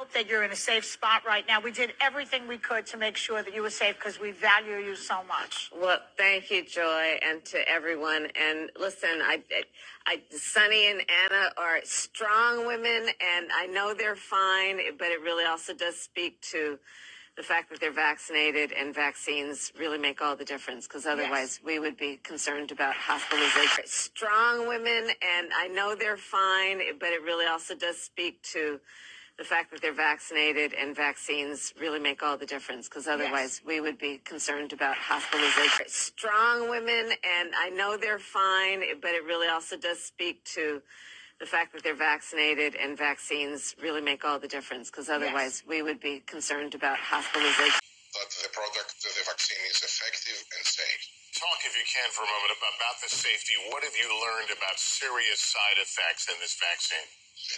hope that you're in a safe spot right now. We did everything we could to make sure that you were safe because we value you so much. Well, thank you, Joy, and to everyone. And listen, Sunny and Anna are strong women, and I know they're fine, but it really also does speak to the fact that they're vaccinated, and vaccines really make all the difference, because otherwise we would be concerned about hospitalization. Strong women, and I know they're fine, but it really also does speak to the fact that they're vaccinated, and vaccines really make all the difference, because otherwise we would be concerned about hospitalization. Strong women, and I know they're fine, but it really also does speak to the fact that they're vaccinated, and vaccines really make all the difference, because otherwise we would be concerned about hospitalization. That the product, the vaccine, is effective and safe. Talk, if you can, for a moment about the safety. What have you learned about serious side effects in this vaccine?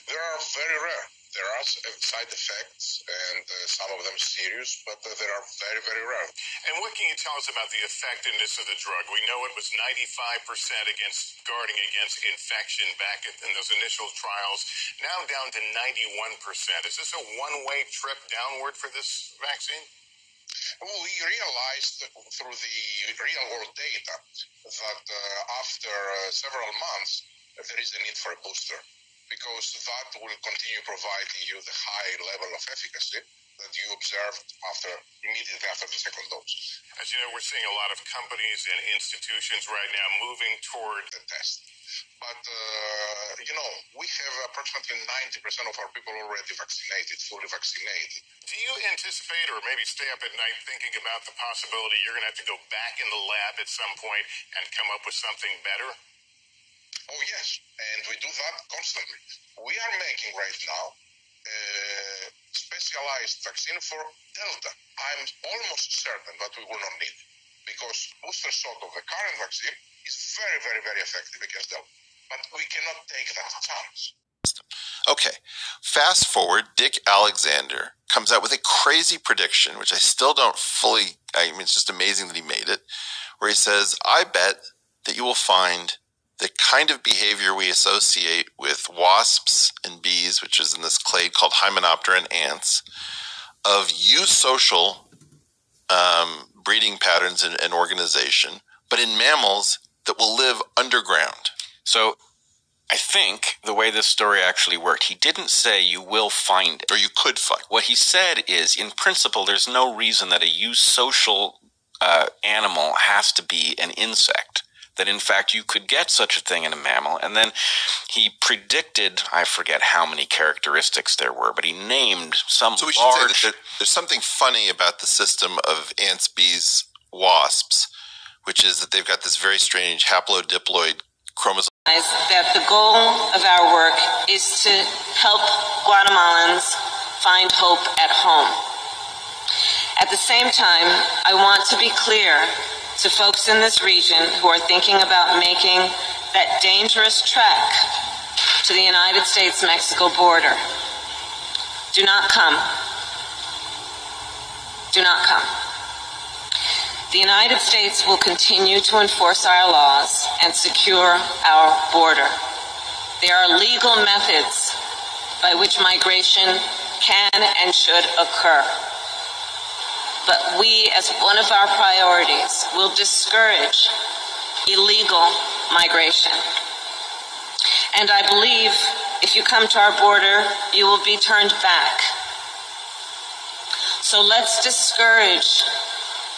There are very rare. There are side effects, and some of them serious, but they are very, very rare. And what can you tell us about the effectiveness of the drug? We know it was 95% against guarding against infection back in those initial trials, now down to 91%. Is this a one-way trip downward for this vaccine? Well, we realized through the real-world data that after several months, there is a need for a booster, because that will continue providing you the high level of efficacy that you observed immediately after the second dose. As you know, we're seeing a lot of companies and institutions right now moving toward the test. But, we have approximately 90% of our people already vaccinated, fully vaccinated. Do you anticipate, or maybe stay up at night thinking about the possibility you're going to have to go back in the lab at some point and come up with something better? Oh, yes, and we do that constantly. We are making right now a specialized vaccine for Delta. I'm almost certain that we will not need, because booster shot of the current vaccine is very, very, very effective against Delta. But we cannot take that chance. Okay, fast forward, Dick Alexander comes out with a crazy prediction, which I still don't fully, it's just amazing that he made it, where he says, I bet that you will find the kind of behavior we associate with wasps and bees, which is in this clade called Hymenoptera and ants, of eusocial breeding patterns and organization, but in mammals that will live underground. So I think the way this story actually worked, he didn't say you will find it. Or you could find it. What he said is, in principle, there's no reason that a eusocial animal has to be an insect. That, in fact, you could get such a thing in a mammal. And then he predicted, I forget how many characteristics there were, but he named some large... So we should say that there's something funny about the system of ants, bees, wasps, which is that they've got this very strange haplodiploid chromosome. That the goal of our work is to help Guatemalans find hope at home. At the same time, I want to be clear to folks in this region who are thinking about making that dangerous trek to the United States-Mexico border. Do not come. Do not come. The United States will continue to enforce our laws and secure our border. There are legal methods by which migration can and should occur. But we, as one of our priorities, will discourage illegal migration. And I believe if you come to our border, you will be turned back. So let's discourage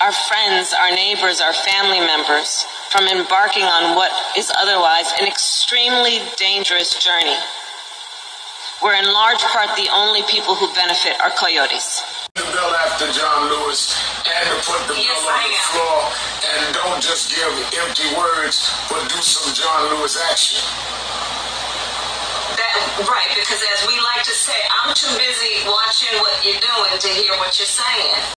our friends, our neighbors, our family members from embarking on what is otherwise an extremely dangerous journey, where in large part the only people who benefit are coyotes. The bill after John Lewis and to put the bill on the floor and don't just give empty words, but do some John Lewis action. Right, because as we like to say, I'm too busy watching what you're doing to hear what you're saying.